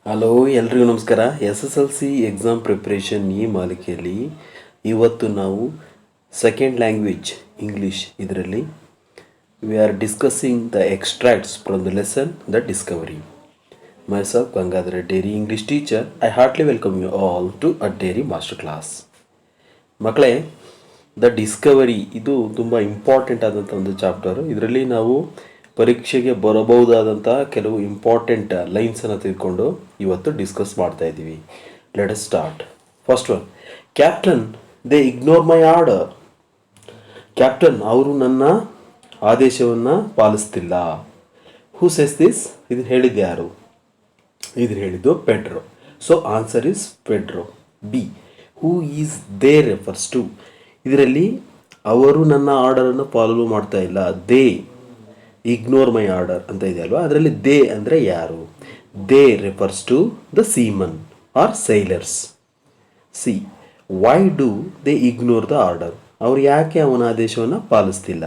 Hello ಎಲ್ರಿಗೂ ನಮಸ್ಕಾರ. S S L C exam preparation ಈ ಮಾಲಿಕೆಯಲ್ಲಿ ಇವತ್ತು ನಾವು ಸೆಕೆಂಡ್ ಲ್ಯಾಂಗ್ವೇಜ್ ಇಂಗ್ಲೀಷ್ ಇದರಲ್ಲಿ we are discussing the extracts from the lesson the discovery. Myself Gangadhar Deri English teacher. I heartly welcome you all to a Deri master class. ಮಕ್ಕಳೇ, the discovery ಇದು ತುಂಬ important ಆದಂಥ ಒಂದು ಚಾಪ್ಟರು. ಇದರಲ್ಲಿ ನಾವು ಪರೀಕ್ಷೆಗೆ ಬರಬಹುದಾದಂಥ ಕೆಲವು ಇಂಪಾರ್ಟೆಂಟ್ ಲೈನ್ಸನ್ನು ತೆಗೆದುಕೊಂಡು ಇವತ್ತು ಡಿಸ್ಕಸ್ ಮಾಡ್ತಾ ಇದ್ದೀವಿ. Let us start. First one, captain they ignore my order. Captain ಅವರು ನನ್ನ ಆದೇಶವನ್ನು ಪಾಲಿಸ್ತಿಲ್ಲ. ಹೂ ಸೆಸ್ ದಿಸ್? ಇದನ್ನು ಹೇಳಿದ್ದು ಯಾರು? ಇದನ್ನು ಹೇಳಿದ್ದು Pedro. So answer is Pedro. B, who is they refers to. ಇದರಲ್ಲಿ ಅವರು ನನ್ನ ಆರ್ಡರನ್ನು ಫಾಲೋ ಮಾಡ್ತಾ ಇಲ್ಲ. ದೇ ಇಗ್ನೋರ್ ಮೈ ಆರ್ಡರ್ ಅಂತ ಇದೆ ಅಲ್ವಾ, ಅದರಲ್ಲಿ ದೇ ಅಂದರೆ ಯಾರು? They refers to the seamen or sailors. C, why do they ignore the order? ಅವ್ರು ಯಾಕೆ ಅವನ ಆದೇಶವನ್ನು ಪಾಲಿಸ್ತಿಲ್ಲ?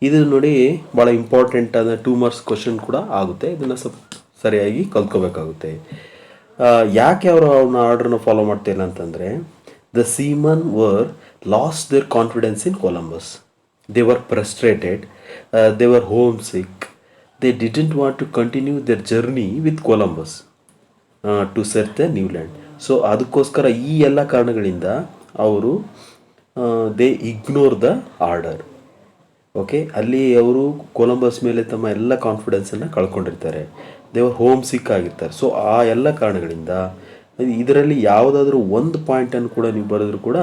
ಇದು ನೋಡಿ ಭಾಳ ಇಂಪಾರ್ಟೆಂಟ್ ಆದ 2 ಮಾರ್ಕ್ಸ್ ಕ್ವಶನ್ ಕೂಡ ಆಗುತ್ತೆ. ಇದನ್ನು ಸ್ವಲ್ಪ ಸರಿಯಾಗಿ ಕಲ್ತ್ಕೋಬೇಕಾಗುತ್ತೆ. ಯಾಕೆ ಅವರು ಅವನ ಆರ್ಡರ್ನ ಫಾಲೋ ಮಾಡ್ತಿಲ್ಲ ಅಂತಂದರೆ, the semen var lost their confidence in Columbus. They were frustrated, they were homesick, they didn't want to continue their journey with Columbus to search the new land. So ಅದಕ್ಕೋಸ್ಕರ ಈ ಎಲ್ಲ ಕಾರಣಗಳಿಂದ ಅವರು they ignore the order. Okay, ಅಲ್ಲಿ ಅವರು Columbus ಮೇಲೆ ತಮ್ಮ ಎಲ್ಲ ಕಾನ್ಫಿಡೆನ್ಸನ್ನು ಕಳ್ಕೊಂಡಿರ್ತಾರೆ. ದೇವರ್ ಹೋಮ್ ಸಿಕ್ ಆಗಿರ್ತಾರೆ. ಸೊ ಆ ಎಲ್ಲ ಕಾರಣಗಳಿಂದ ಇದರಲ್ಲಿ ಯಾವುದಾದ್ರೂ ಒಂದು ಪಾಯಿಂಟನ್ನು ಕೂಡ ನೀವು ಬರೆದ್ರೂ ಕೂಡ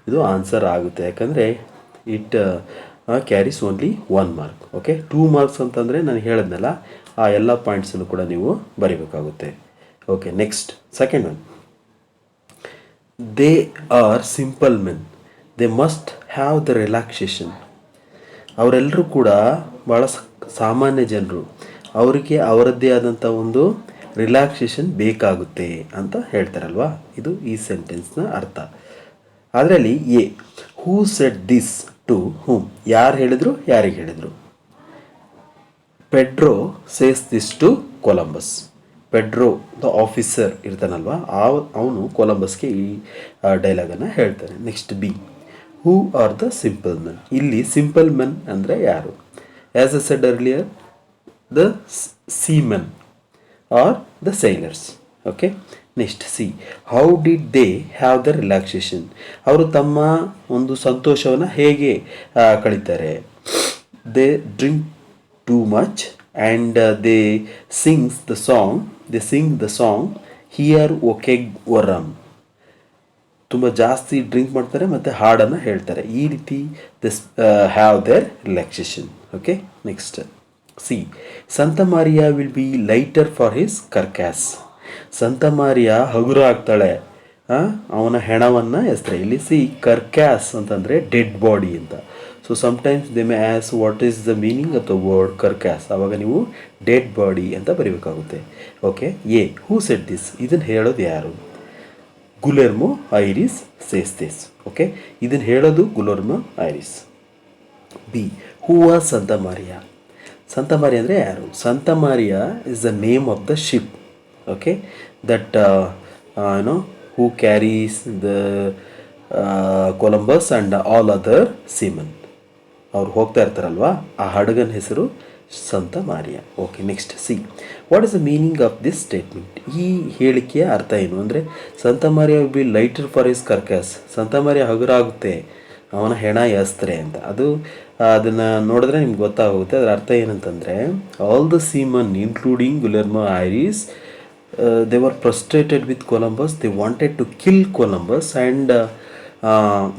ಇದು ಆನ್ಸರ್ ಆಗುತ್ತೆ. ಯಾಕಂದರೆ it carries only 1 mark. Okay, 2 marks ಅಂತಂದರೆ ನಾನು ಹೇಳಿದ್ನಲ್ಲ, ಆ ಎಲ್ಲ ಪಾಯಿಂಟ್ಸನ್ನು ಕೂಡ ನೀವು ಬರೀಬೇಕಾಗುತ್ತೆ. Okay, next second one, they are simple men, they must have the relaxation. ಅವರೆಲ್ಲರೂ ಕೂಡ ಭಾಳ ಸಾಮಾನ್ಯ ಜನರು, ಅವರಿಗೆ ಅವರದ್ದೇ ಆದಂಥ ಒಂದು ರಿಲ್ಯಾಕ್ಸೇಷನ್ ಬೇಕಾಗುತ್ತೆ ಅಂತ ಹೇಳ್ತಾರಲ್ವಾ. ಇದು ಈ ಸೆಂಟೆನ್ಸ್ನ ಅರ್ಥ. ಅದರಲ್ಲಿ A, who said this to whom? ಯಾರು ಹೇಳಿದರು? ಯಾರಿಗೆ ಹೇಳಿದರು? Pedro says this to Columbus. Pedro the officer ಇರ್ತಾನಲ್ವಾ, ಅವನು ಕೊಲಂಬಸ್ಗೆ ಈ ಡೈಲಾಗನ್ನು ಹೇಳ್ತಾನೆ. Next B, who are the simple men? ಇಲ್ಲಿ ಸಿಂಪಲ್ ಮೆನ್ ಅಂದರೆ ಯಾರು? As I said earlier, the seamen are the sailors. Okay, next C, how did they have the relaxation? ಅವರು ತಮ್ಮ ಒಂದು ಸಂತೋಷವನ್ನು ಹೇಗೆ ಕಳೀತಾರೆ? They drink too much and they Singh the song here ಒಕೆಗ್ ವರಮ್. ತುಂಬ ಜಾಸ್ತಿ ಡ್ರಿಂಕ್ ಮಾಡ್ತಾರೆ ಮತ್ತು ಹಾಡನ್ನು ಹೇಳ್ತಾರೆ. ಈ ರೀತಿ this have their relaxation. Okay, next C, Santa Maria will be lighter for his carcass. Santa Maria ಹಗುರ ಆಗ್ತಾಳೆ ಅವನ ಹೆಣವನ್ನು ಎಸ್ತಾರೆ. ಇಲ್ಲಿ ಸಿ, ಕರ್ಕ್ಯಾಸ್ ಅಂತಂದರೆ ಡೆಡ್ ಬಾಡಿ ಅಂತ. So sometimes they may ask what is the meaning of the word carcass. ಆವಾಗ ನೀವು dead body ಅಂತ ಬರೀಬೇಕಾಗುತ್ತೆ. Okay, A, who said this? ಇದನ್ನು ಹೇಳೋದು ಯಾರು? Guillermo Iris says this. Okay, ಇದನ್ನು ಹೇಳೋದು Guillermo Iris. B, who was Santa Maria? Santa Maria ಅಂದರೆ ಯಾರು? Santa Maria is the name of the ship. Okay, that who carries the Columbus and all other seamen. ಅವ್ರು ಹೋಗ್ತಾ ಇರ್ತಾರಲ್ವಾ, ಆ ಹಡಗನ ಹೆಸರು Santa Maria. Okay, next C, what is the meaning of this statement? ಈ ಹೇಳಿಕೆಯ ಅರ್ಥ ಏನು ಅಂದರೆ, Santa Maria will be lighter for his carcass. Santa Maria ಹಗುರಾಗುತ್ತೆ, ಅವನ ಹೆಣ ಎಸ್ತಾರೆ ಅಂತ. ಅದನ್ನು ನೋಡಿದ್ರೆ ನಿಮ್ಗೆ ಗೊತ್ತಾಗುತ್ತೆ. ಅದರ ಅರ್ಥ ಏನಂತಂದರೆ, all the seaman including ಗುಲೆರ್ಮೋ iris, they were frustrated with Columbus. They wanted to kill Columbus and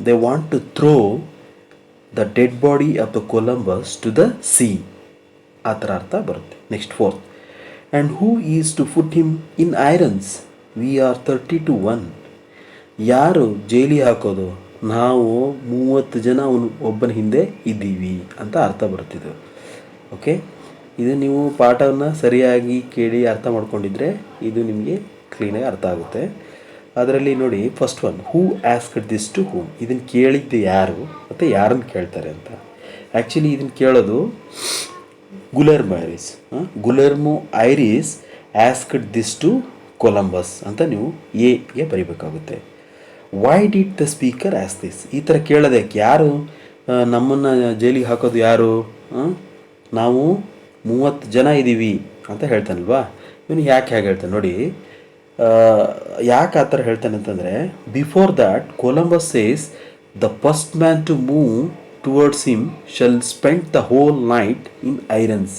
they want to throw the dead body of the Columbus to the sea. ಆ ಥರ ಅರ್ಥ ಬರುತ್ತೆ. Next fourth, and who is to put him in irons? We are 30 to 1. ಯಾರು ಜೈಲಿಗೆ ಹಾಕೋದು? ನಾವು 30 ಜನ ಅವನು ಒಬ್ಬನ ಹಿಂದೆ ಇದ್ದೀವಿ ಅಂತ ಅರ್ಥ ಬರುತ್ತಿದ್ದು. ಓಕೆ, ಇದು ನೀವು ಪಾಠವನ್ನು ಸರಿಯಾಗಿ ಕೇಳಿ ಅರ್ಥ ಮಾಡ್ಕೊಂಡಿದ್ರೆ ಇದು ನಿಮಗೆ ಕ್ಲೀನಾಗಿ ಅರ್ಥ ಆಗುತ್ತೆ. ಅದರಲ್ಲಿ ನೋಡಿ, first one, who asked this to whom? ಇದನ್ನು ಕೇಳಿದ್ದು ಯಾರು ಮತ್ತು ಯಾರನ್ನು ಕೇಳ್ತಾರೆ ಅಂತ. ಆ್ಯಕ್ಚುಲಿ ಇದನ್ನು ಕೇಳೋದು Guillermo Iris. Guillermo Iris asked this to Columbus ಅಂತ ನೀವು ಎಗೆ ಬರಿಬೇಕಾಗುತ್ತೆ. Why did the speaker ask this? ಈ ಥರ ಕೇಳೋದಕ್ಕೆ ಯಾರು ನಮ್ಮನ್ನು ಜೈಲಿಗೆ ಹಾಕೋದು ಯಾರು? ನಾವು 30 ಜನ ಇದ್ದೀವಿ ಅಂತ ಹೇಳ್ತಾನಲ್ವಾ, ಇವನು ಯಾಕೆ ಹೇಗೆ ಹೇಳ್ತಾನೆ ನೋಡಿ. ಯಾಕೆ ಆ ಥರ ಹೇಳ್ತಾನೆ ಅಂತಂದರೆ, before that Columbus says the first man to move towards him shall spend the whole night in irons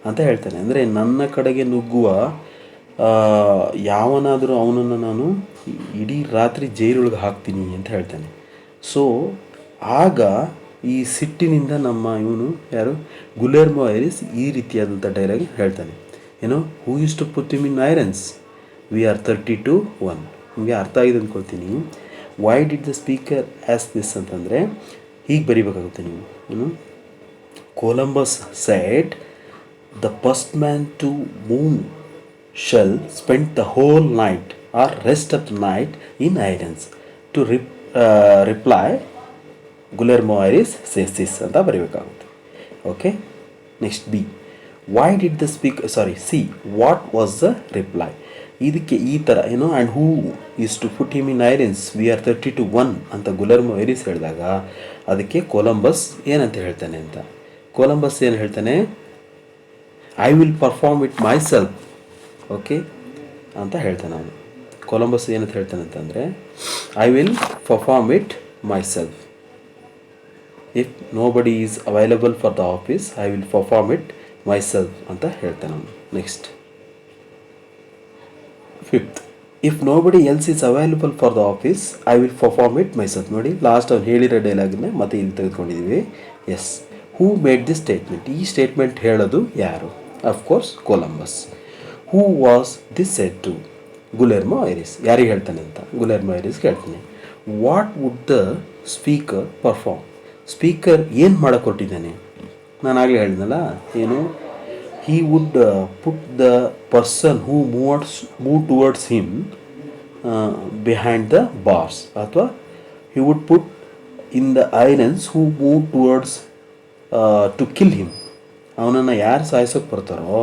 ಅಂತ ಹೇಳ್ತಾನೆ. ಅಂದರೆ ನನ್ನ ಕಡೆಗೆ ನುಗ್ಗುವ ಯಾವನಾದರೂ ಅವನನ್ನು ನಾನು ಇಡೀ ರಾತ್ರಿ ಜೈಲೊಳಗೆ ಹಾಕ್ತೀನಿ ಅಂತ ಹೇಳ್ತಾನೆ. ಸೊ ಆಗ ಈ ಸಿಟ್ಟಿನಿಂದ ನಮ್ಮ ಇವನು ಯಾರು, ಗುಲೆರ್ಮೋ ಐರಿಸ್ ಈ ರೀತಿಯಾದಂಥ ಡೈಲಾಗ್ ಹೇಳ್ತಾನೆ. ಏನೋ, who used to put him in irons, we are 30-1. ನಿಮಗೆ ಅರ್ಥ ಆಗಿದೆ ಅಂದ್ಕೊಳ್ತೀನಿ. Why did the speaker ask this ಅಂತಂದರೆ ಹೀಗೆ ಬರಿಬೇಕಾಗುತ್ತೆ ನೀವು. Columbus said the first man to move shall spend the whole night or rest of the night in irons. To reply, Guillermo Iris says this ಅಂತ ಬರೀಬೇಕಾಗುತ್ತೆ. Okay, next B. Why did the C what was the reply? ಇದಕ್ಕೆ ಈ ಥರ ಏನೋ, and who is to put him in irons we are 30-1 ಅಂತ ಗುಲೆರ್ಮೋ iris ಹೇಳಿದಾಗ ಅದಕ್ಕೆ Columbus ಏನಂತ ಹೇಳ್ತಾನೆ ಅಂತ. ಕೊಲಂಬಸ್ ಏನು ಹೇಳ್ತಾನೆ? I will perform it myself, okay ಅಂತ ಹೇಳ್ತಾನೆ ಅವನು. ಕೊಲಂಬಸ್ ಏನಂತ ಹೇಳ್ತಾನೆ ಅಂತಂದರೆ, I will perform it myself, if nobody is available for the office I will perform it myself ಅಂತ ಹೇಳ್ತಾನೆ ಅವನು. Next fifth, if nobody else is available for the office I will perform it myself. ನೋಡಿ, last ಅವ್ನು ಹೇಳಿರೋ ಡೈಲಾಗನ್ನೇ ಮತ್ತೆ ಇಲ್ಲಿ ತೆಗೆದುಕೊಂಡಿದ್ದೀವಿ. Yes, who made this statement? ಈ ಸ್ಟೇಟ್ಮೆಂಟ್ ಹೇಳೋದು ಯಾರು? Of course Columbus. Who was this said to? Guillermo Iris. ಯಾರಿಗೆ ಹೇಳ್ತಾನೆ ಅಂತ? ಗುಲೆರ್ಮೋ ಐರಿಸ್ಗೆ ಹೇಳ್ತಾನೆ. What would the speaker perform? Speaker ಏನು ಮಾಡಕ್ಕೆ ಹೊರಟಿದ್ದಾನೆ? ನಾನು ಆಗಲೇ ಹೇಳಿದ್ನಲ್ಲ, ಏನು, he would put the person who move towards him behind the bars, ಅಥವಾ he would put in the irons who move towards to kill him. ಅವನನ್ನು ಯಾರು ಸಾಯಿಸೋಕೆ ಬರ್ತಾರೋ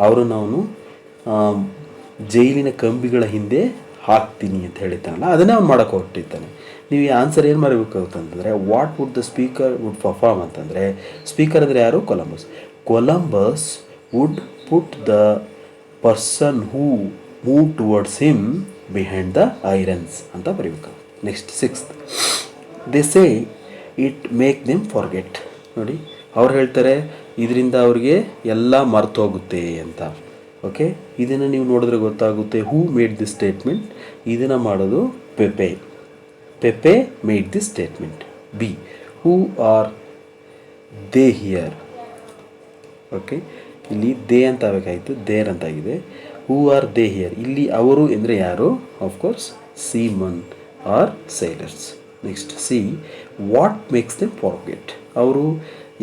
ಅವರನ್ನು ಅವನು ಜೈಲಿನ ಕಂಬಿಗಳ ಹಿಂದೆ ಹಾಕ್ತೀನಿ ಅಂತ ಹೇಳಿದ್ದಾನಲ್ಲ, ಅದನ್ನೇ ಅವ್ನು ಮಾಡೋಕ್ಕೆ ಹೊರಟಿದ್ದಾನೆ. ನೀವು ಈ ಆನ್ಸರ್ ಏನು ಮಾಡಬೇಕಾಗುತ್ತಂತಂದರೆ, what would the speaker would perform ಅಂತಂದರೆ, ಸ್ಪೀಕರ್ ಅಂದರೆ ಯಾರು? Columbus. Columbus would put the person who move towards him behind the irons ಅಂತ ಬರೀಬೇಕು. Next sixth, they say it make them forget. ನೋಡಿ, ಅವ್ರು ಹೇಳ್ತಾರೆ ಇದರಿಂದ ಅವ್ರಿಗೆ ಎಲ್ಲ ಮರ್ತು ಹೋಗುತ್ತೆ ಅಂತ. ಓಕೆ, ಇದನ್ನು ನೀವು ನೋಡಿದ್ರೆ ಗೊತ್ತಾಗುತ್ತೆ. Who made this statement? ಇದನ್ನು ಮಾಡೋದು Pepe. Pepe made this statement. B, who are they here? Okay, ಇಲ್ಲಿ ದೇ ಅಂತ ಆಗಬೇಕಾಯಿತು, ದೇರ್ ಅಂತಾಗಿದೆ. Who are they here? ಇಲ್ಲಿ ಅವರು ಅಂದರೆ ಯಾರು? Of course seaman or sailors. Next C, what makes them forget? ಅವರು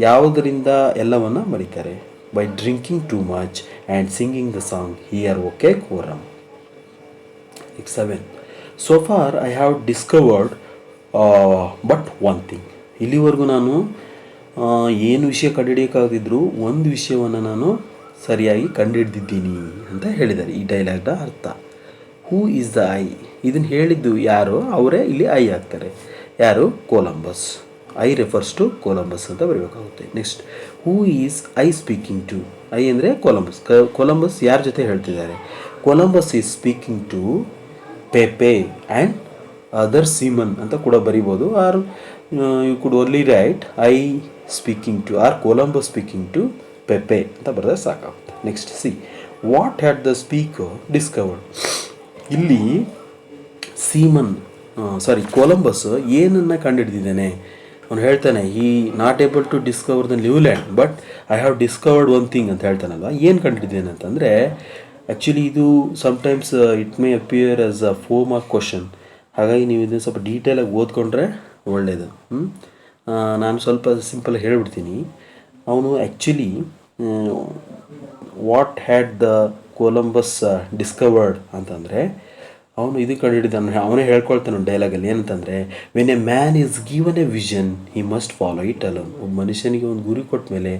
ಯಾವುದರಿಂದ ಎಲ್ಲವನ್ನು ಮರೀತಾರೆ? By drinking too much and singing the song here okay ಕೋರಮ್. Next 7, so far I have discovered but one thing. ಇಲ್ಲಿವರೆಗೂ ನಾನು ಏನು ವಿಷಯ ಕಂಡುಹಿಡಿಯೋಕ್ಕಾಗದಿದ್ರು ಒಂದು ವಿಷಯವನ್ನು ನಾನು ಸರಿಯಾಗಿ ಕಂಡುಹಿಡ್ದಿದ್ದೀನಿ ಅಂತ ಹೇಳಿದ್ದಾರೆ. ಈ ಡೈಲಾಗ್ನ ಅರ್ಥ. Who is the I? ಇದನ್ನು ಹೇಳಿದ್ದು ಯಾರು? ಅವರೇ ಇಲ್ಲಿ ಐ ಆಗ್ತಾರೆ. ಯಾರು? Columbus. I refers to Columbus ಅಂತ ಬರಬೇಕಾಗುತ್ತೆ. Next, who is I speaking to? I ಅಂದರೆ ಕೊಲಂಬಸ್. ಕೊಲಂಬಸ್ ಯಾರ ಜೊತೆ ಹೇಳ್ತಿದ್ದಾರೆ? Columbus is speaking to Pepe and other seaman ಅಂತ ಕೂಡ ಬರಿಬೋದು. Or you could only write I speaking to or Columbus speaking to Pepe ಅಂತ ಬರೆದ್ರೆ ಸಾಕಾಗುತ್ತೆ. Next C, what had the speaker discovered? ಇಲ್ಲಿ ಕೊಲಂಬಸ್ ಏನನ್ನು ಕಂಡುಹಿಡಿದಿದ್ದಾನೆ? ಅವನು ಹೇಳ್ತಾನೆ, ಈ not able to discover the new land but I have discovered one thing ಅಂತ ಹೇಳ್ತಾನಲ್ವ. ಏನು ಕಂಡುಹಿಡಿದೇನೆ ಅಂತಂದರೆ, ಆ್ಯಕ್ಚುಲಿ ಇದು sometimes it may appear as a 4 mark question. ಹಾಗಾಗಿ ನೀವು ಇದನ್ನು ಸ್ವಲ್ಪ ಡೀಟೇಲಾಗಿ ಓದ್ಕೊಂಡ್ರೆ ಒಳ್ಳೆಯದು. ನಾನು ಸ್ವಲ್ಪ ಸಿಂಪಲ್ ಹೇಳಿಬಿಡ್ತೀನಿ. ಅವನು actually what had the Columbus discovered ಅಂತಂದರೆ, ಅವನು ಇದು ಕಂಡುಹಿಡಿದಾನೆ. ಅವನೇ ಹೇಳ್ಕೊಳ್ತಾನೆ ಡೈಲಾಗಲ್ಲಿ ಏನಂತಂದರೆ, when a man is given a vision he must follow it alone. ಒಬ್ಬ ಮನುಷ್ಯನಿಗೆ ಒಂದು ಗುರಿ ಕೊಟ್ಟ ಮೇಲೆ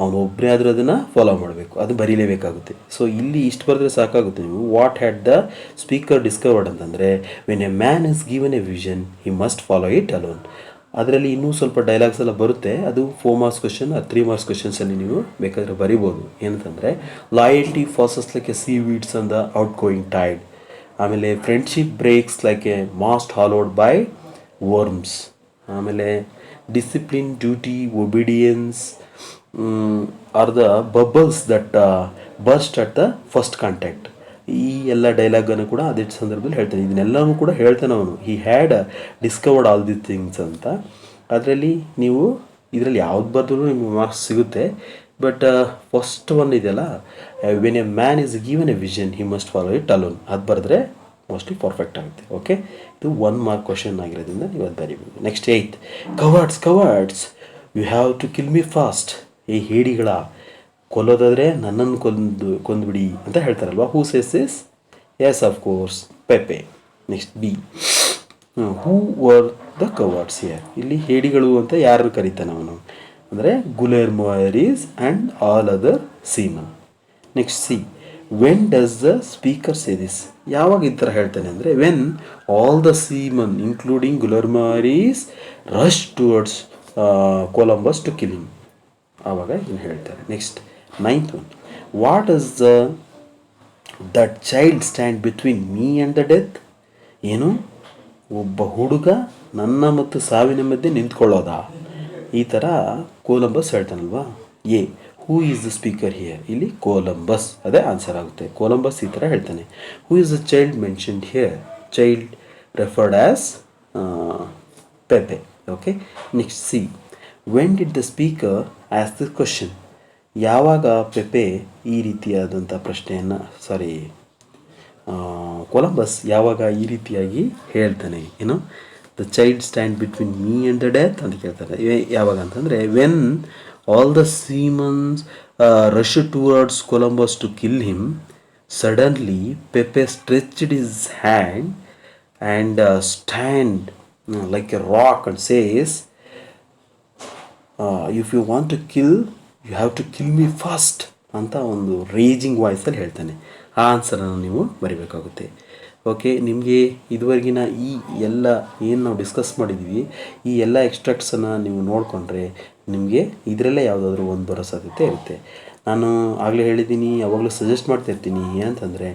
ಅವನು ಒಬ್ಬರೇ ಆದರೂ ಅದನ್ನು ಫಾಲೋ ಮಾಡಬೇಕು, ಅದು ಬರೀಲೇಬೇಕಾಗುತ್ತೆ. ಸೊ ಇಲ್ಲಿ ಇಷ್ಟು ಬರೆದ್ರೆ ಸಾಕಾಗುತ್ತೆ. ನೀವು what had the speaker discovered ಅಂತಂದರೆ, when a man is given a vision he must follow it alone. ಅದರಲ್ಲಿ ಇನ್ನೂ ಸ್ವಲ್ಪ ಡೈಲಾಗ್ಸ್ ಎಲ್ಲ ಬರುತ್ತೆ, ಅದು 4 ಮಾರ್ಕ್ಸ್ ಕ್ವಶನ್, 3 ಮಾರ್ಕ್ಸ್ ಕ್ವಶನ್ಸಲ್ಲಿ ನೀವು ಬೇಕಾದರೆ ಬರಿಬೋದು. ಏನಂತಂದರೆ, loyalty passes like a seaweeds on the outgoing tide. ಆಮೇಲೆ friendship breaks like a mast hollowed by worms. ಆಮೇಲೆ discipline, duty, obedience are the bubbles that burst at the first contact. ಈ ಎಲ್ಲ ಡೈಲಾಗನ್ನು ಕೂಡ ಅದೇ ಸಂದರ್ಭದಲ್ಲಿ ಹೇಳ್ತಾನೆ. ಇದನ್ನೆಲ್ಲವೂ ಕೂಡ ಹೇಳ್ತಾನೆ ಅವನು. He had discovered all the things ಅಂತ. ಅದರಲ್ಲಿ ನೀವು ಇದರಲ್ಲಿ ಯಾವ್ದು ಬರೆದ್ರೂ ನಿಮಗೆ ಮಾರ್ಕ್ಸ್ ಸಿಗುತ್ತೆ. ಬಟ್ ಫಸ್ಟ್ ಒನ್ ಇದೆಯಲ್ಲ, when a man is given a vision he must follow it alone, ಅದು ಬರೆದ್ರೆ ಮೋಸ್ಟ್ಲಿ ಪರ್ಫೆಕ್ಟ್ ಆಗುತ್ತೆ. ಓಕೆ, ಇದು 1 ಮಾರ್ಕ್ ಕ್ವಶನ್ ಆಗಿರೋದ್ರಿಂದ ನೀವು ಅದು ಬರೀಬೋದು. Next 8, cowards you have to kill me fast. ಈ ಹೇಡಿಗಳ, ಕೊಲ್ಲೋದಾದರೆ ನನ್ನನ್ನು ಕೊಂದುಬಿಡಿ ಅಂತ ಹೇಳ್ತಾರಲ್ವ. Who says this? Yes of course, Pepe. Next B, who were the cowards here. ಇಲ್ಲಿ ಹೇಡಿಗಳು ಅಂತ ಯಾರನ್ನು ಕರೀತಾನೆ ಅವನು ಅಂದರೆ Guillermo Ires and all other seaman. Next C, when does the speaker say this? ಯಾವಾಗ ಈ ಥರ ಹೇಳ್ತಾನೆ ಅಂದರೆ, when all the seaman including Guillermo Ires rush towards Columbus to kill him. ಆವಾಗ ಇದನ್ನು ಹೇಳ್ತಾರೆ. Next 9th one, what is that child stand between me and the death? ಏನು, ಒಬ್ಬ ಹುಡುಗ ನನ್ನ ಮತ್ತು ಸಾವಿನ ಮಧ್ಯೆ ನಿಂತ್ಕೊಳ್ಳೋದಾ? ಈ ಥರ ಕೊಲಂಬಸ್ ಹೇಳ್ತಾನಲ್ವಾ. A, who is the speaker here? ಇಲ್ಲಿ ಕೊಲಂಬಸ್, ಅದೇ ಆನ್ಸರ್ ಆಗುತ್ತೆ. ಕೊಲಂಬಸ್ ಈ ಥರ ಹೇಳ್ತಾನೆ. Who is the child mentioned here? Child referred as Pepe. Okay, next C, when did the speaker ask the question? ಯಾವಾಗ ಪೆಪೆ ಈ ರೀತಿಯಾದಂಥ ಪ್ರಶ್ನೆಯನ್ನು, ಕೊಲಂಬಸ್ ಯಾವಾಗ ಈ ರೀತಿಯಾಗಿ ಹೇಳ್ತಾನೆ? ಏನು, the child stand between me and the death ಅಂತ ಕೇಳ್ತಾರೆ. ಯಾವಾಗ ಅಂತಂದರೆ, when all the seamens rush towards Columbus to kill him, suddenly Pepe stretched his hand and stand like a rock and says, if you want to kill you have to kill me fast ಅಂತ ಒಂದು raging ವಾಯ್ಸಲ್ಲಿ ಹೇಳ್ತಾನೆ. ಆ ಆನ್ಸರನ್ನು ನೀವು ಬರಿಬೇಕಾಗುತ್ತೆ. Okay, ನಿಮಗೆ ಇದುವರೆಗಿನ ಈ ಎಲ್ಲ ಏನು ನಾವು ಡಿಸ್ಕಸ್ ಮಾಡಿದ್ವಿ, ಈ ಎಲ್ಲ ಎಕ್ಸ್ಟ್ರಾಕ್ಟ್ಸನ್ನು ನೀವು ನೋಡಿಕೊಂಡ್ರೆ ನಿಮಗೆ ಇದರಲ್ಲೇ ಯಾವುದಾದ್ರೂ ಒಂದು ಬರೋ ಸಾಧ್ಯತೆ ಇರುತ್ತೆ. ನಾನು ಆಗಲೇ ಹೇಳಿದ್ದೀನಿ, ಯಾವಾಗಲೂ ಸಜೆಸ್ಟ್ ಮಾಡ್ತಾಯಿರ್ತೀನಿ ಏನಂತಂದರೆ,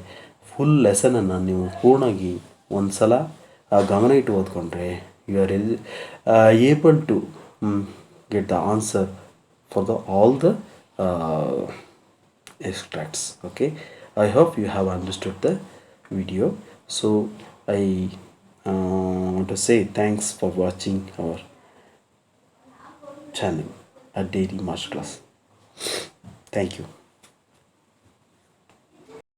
ಫುಲ್ ಲೆಸನನ್ನು ನೀವು ಪೂರ್ಣವಾಗಿ ಒಂದು ಸಲ ಗಮನ ಇಟ್ಟು ಓದ್ಕೊಂಡ್ರೆ you are able to get the answer for all the extracts. Okay, I hope you have understood the video. So I want to say thanks for watching our channel at Daily Master Class. Thank you.